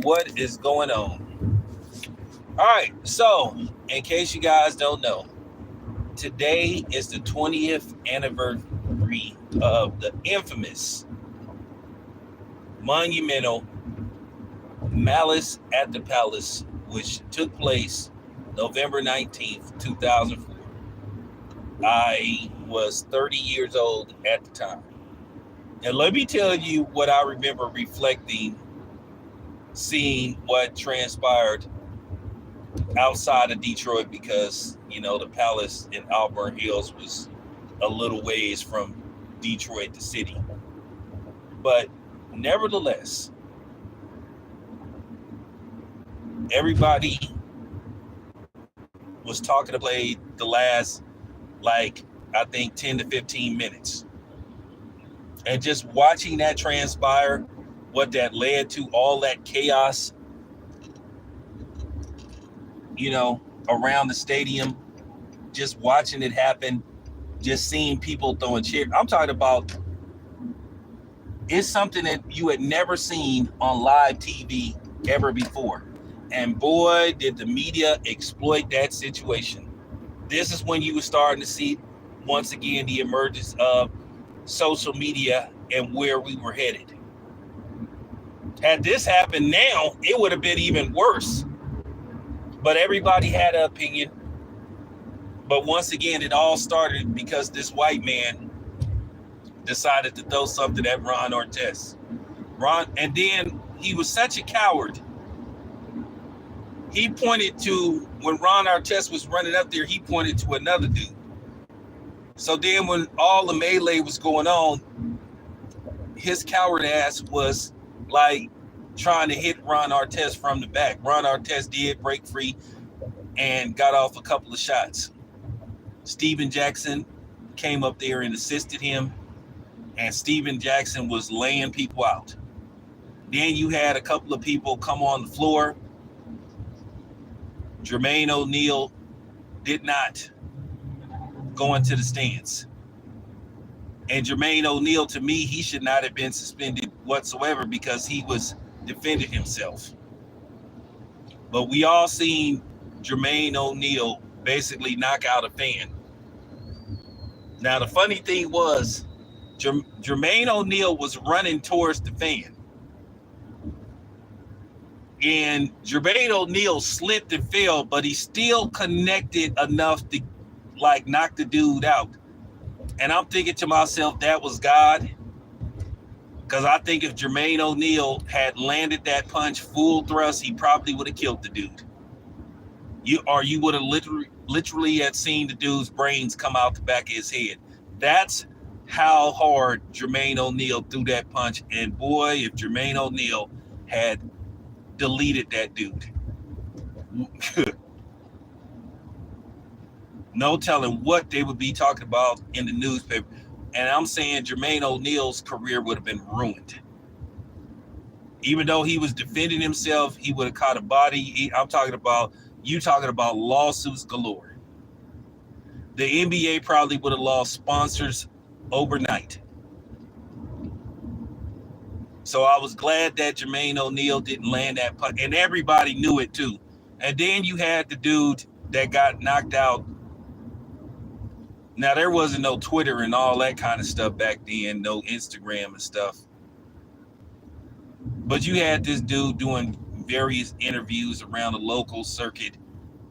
What is going on? All right, so in case you guys don't know, today is the 20th anniversary of the infamous, monumental Malice at the Palace, which took place November 19th, 2004. I was 30 years old at the time. And let me tell you what I remember reflecting, seeing what transpired outside of Detroit because, the Palace in Auburn Hills was a little ways from Detroit, the city. But nevertheless, everybody was talking to play the last, I think 10 to 15 minutes. And just watching that transpire, what that led to, all that chaos, around the stadium, just watching it happen, just seeing people throwing chairs. I'm talking about, it's something that you had never seen on live TV ever before. And boy, did the media exploit that situation. This is when you were starting to see, once again, the emergence of social media and where we were headed. Had this happened now, it would have been even worse. But everybody had an opinion. But once again, it all started because this white man decided to throw something at Ron Artest. And then he was such a coward. He pointed to, when Ron Artest was running up there, he pointed to another dude. So then when all the melee was going on, his coward ass was like trying to hit Ron Artest from the back. Ron Artest did break free and got off a couple of shots. Steven Jackson came up there and assisted him, and Steven Jackson was laying people out. Then you had a couple of people come on the floor. Jermaine O'Neal did not go into the stands. And Jermaine O'Neal, to me, he should not have been suspended whatsoever because he was defending himself. But we all seen Jermaine O'Neal basically knock out a fan. Now, the funny thing was, Jermaine O'Neal was running towards the fan. And Jermaine O'Neal slipped and fell, but he still connected enough to knock the dude out. And I'm thinking to myself, that was God. Because I think if Jermaine O'Neal had landed that punch full thrust, he probably would have killed the dude. You would have literally had seen the dude's brains come out the back of his head. That's how hard Jermaine O'Neal threw that punch. And boy, if Jermaine O'Neal had deleted that dude, no telling what they would be talking about in the newspaper. And I'm saying Jermaine O'Neal's career would have been ruined. Even though he was defending himself, he would have caught a body. I'm talking about lawsuits galore. The NBA probably would have lost sponsors overnight. So I was glad that Jermaine O'Neal didn't land that punch, and everybody knew it too. And then you had the dude that got knocked out. Now, there wasn't no Twitter and all that kind of stuff back then, no Instagram and stuff. But you had this dude doing various interviews around the local circuit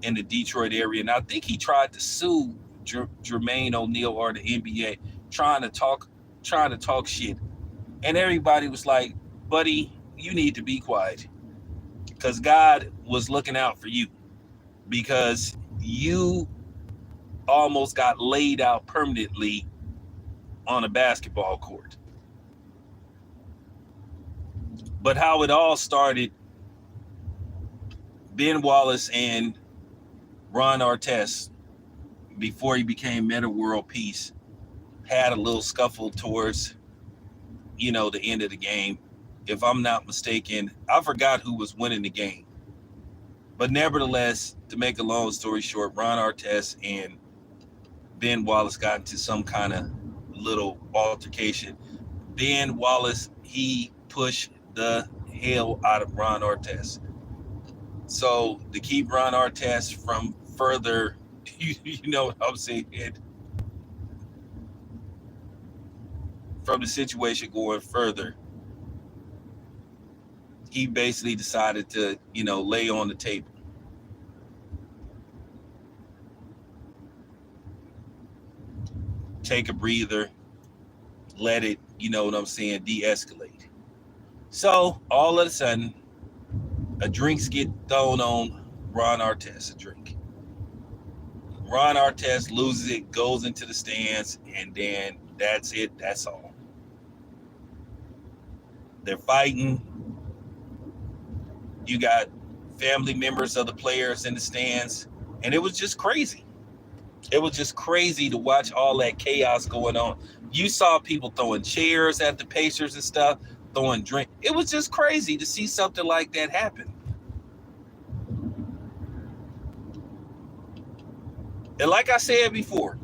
in the Detroit area. And I think he tried to sue Jermaine O'Neal or the NBA, trying to talk shit. And everybody was like, buddy, you need to be quiet. Because God was looking out for you. Because you almost got laid out permanently on a basketball court. But how it all started, Ben Wallace and Ron Artest, before he became Meta World Peace, had a little scuffle towards, the end of the game. If I'm not mistaken, I forgot who was winning the game. But nevertheless, to make a long story short, Ron Artest and Ben Wallace got into some kind of little altercation. Ben Wallace, he pushed hell out of Ron Artest. So to keep Ron Artest from further, you know what I'm saying, from the situation going further, he basically decided to, lay on the table. Take a breather, let it, de-escalate. So all of a sudden, a drinks get thrown on Ron Artest, a drink. Ron Artest loses it, goes into the stands, and then that's it. That's all. They're fighting. You got family members of the players in the stands, and it was just crazy. It was just crazy to watch all that chaos going on. You saw people throwing chairs at the Pacers and stuff, throwing drink. It was just crazy to see something like that happen. And like I said before,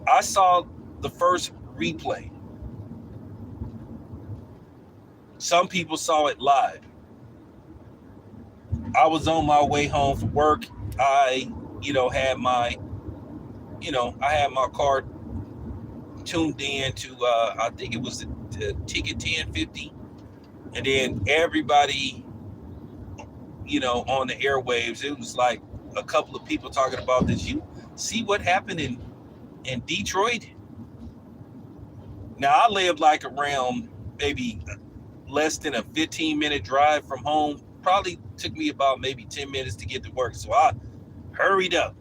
I saw the first replay. Some people saw it live. I was on my way home from work. I had my car tuned in to, I think it was the ticket 1050. And then everybody, on the airwaves, it was like a couple of people talking about, did you see what happened in Detroit? Now, I live like around maybe less than a 15-minute drive from home. Probably took me about maybe 10 minutes to get to work. So I hurried up,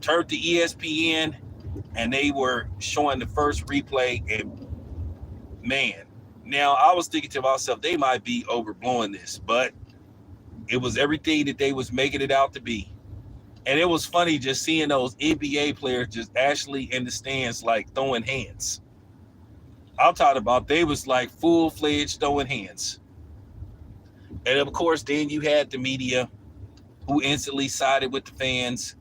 turned to ESPN, and they were showing the first replay. And man, now I was thinking to myself, they might be overblowing this, but it was everything that they was making it out to be. And it was funny just seeing those NBA players just actually in the stands, like throwing hands. I'm talking about they was like full-fledged throwing hands. And of course, then you had the media who instantly sided with the fans,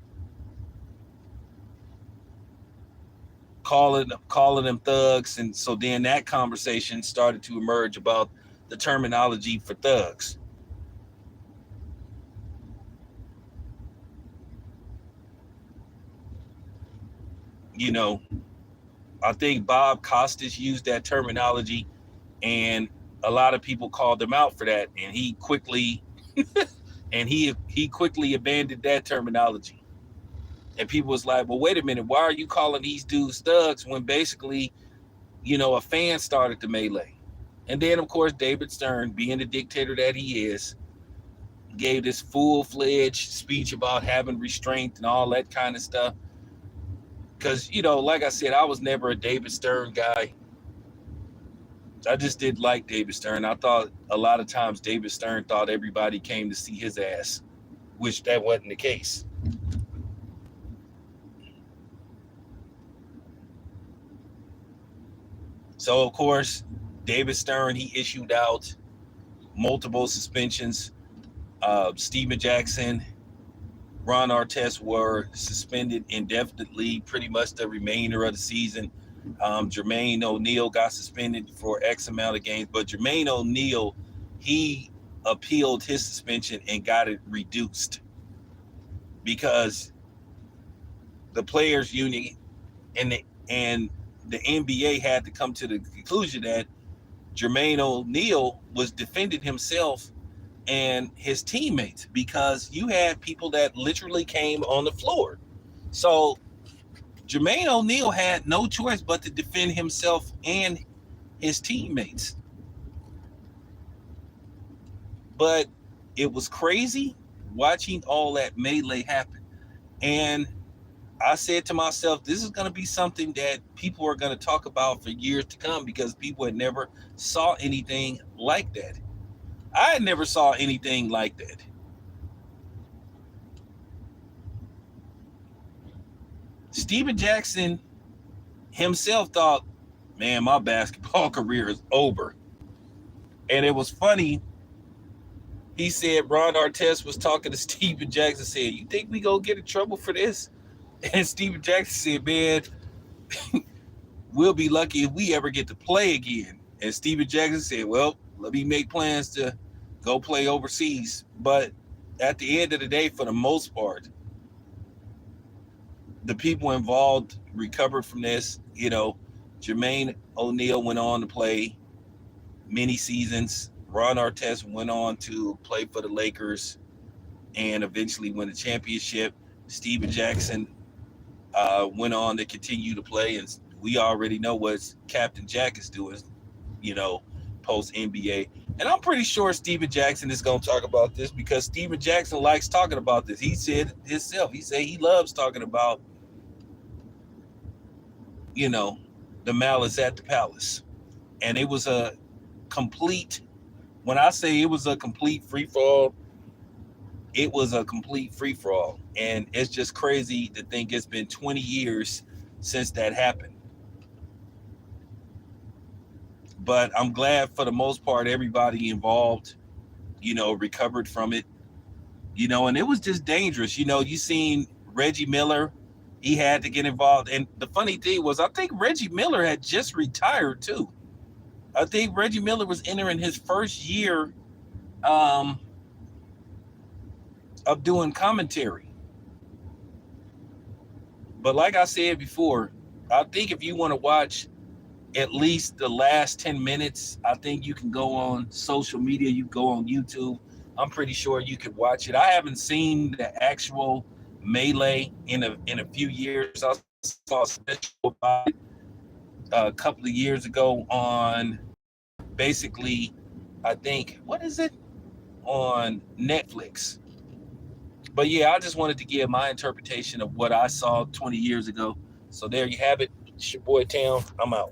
calling them thugs. And so then that conversation started to emerge about the terminology for thugs. I think Bob Costas used that terminology, and a lot of people called him out for that, and he quickly abandoned that terminology. And people was like, well, wait a minute, why are you calling these dudes thugs when basically, a fan started the melee? And then, of course, David Stern, being the dictator that he is, gave this full-fledged speech about having restraint and all that kind of stuff. Because, like I said, I was never a David Stern guy. I just didn't like David Stern. I thought a lot of times David Stern thought everybody came to see his ass, which that wasn't the case. So, of course, David Stern, he issued out multiple suspensions. Steven Jackson, Ron Artest were suspended indefinitely pretty much the remainder of the season. Jermaine O'Neal got suspended for X amount of games, but Jermaine O'Neal, he appealed his suspension and got it reduced because the players union and the NBA had to come to the conclusion that Jermaine O'Neal was defending himself and his teammates, because you had people that literally came on the floor. So Jermaine O'Neal had no choice but to defend himself and his teammates. But it was crazy watching all that melee happen. And I said to myself, this is going to be something that people are going to talk about for years to come, because people had never saw anything like that. I had never saw anything like that. Steven Jackson himself thought, man, my basketball career is over. And it was funny. He said Ron Artest was talking to Steven Jackson, said, you think we gonna get in trouble for this? And Steven Jackson said, man, we'll be lucky if we ever get to play again. And Steven Jackson said, well, let me make plans to go play overseas. But at the end of the day, for the most part, the people involved recovered from this. Jermaine O'Neal went on to play many seasons. Ron Artest went on to play for the Lakers and eventually win a championship. Steven Jackson went on to continue to play, and we already know what Captain Jack is doing, post NBA. And I'm pretty sure Steven Jackson is going to talk about this because Steven Jackson likes talking about this. He said himself, he loves talking about, the malice at the palace. And it was a complete, when I say it was a complete free fall, it was a complete free for all. And it's just crazy to think it's been 20 years since that happened. But I'm glad for the most part, everybody involved, recovered from it, and it was just dangerous. You seen Reggie Miller, he had to get involved. And the funny thing was, I think Reggie Miller had just retired too. I think Reggie Miller was entering his first year of doing commentary. But like I said before, I think if you want to watch at least the last 10 minutes, I think you can go on social media, you go on YouTube. I'm pretty sure you could watch it. I haven't seen the actual melee in a few years. I saw a special about it a couple of years ago on basically, I think, what is it? On Netflix. But yeah, I just wanted to give my interpretation of what I saw 20 years ago. So there you have it. It's your boy Town. I'm out.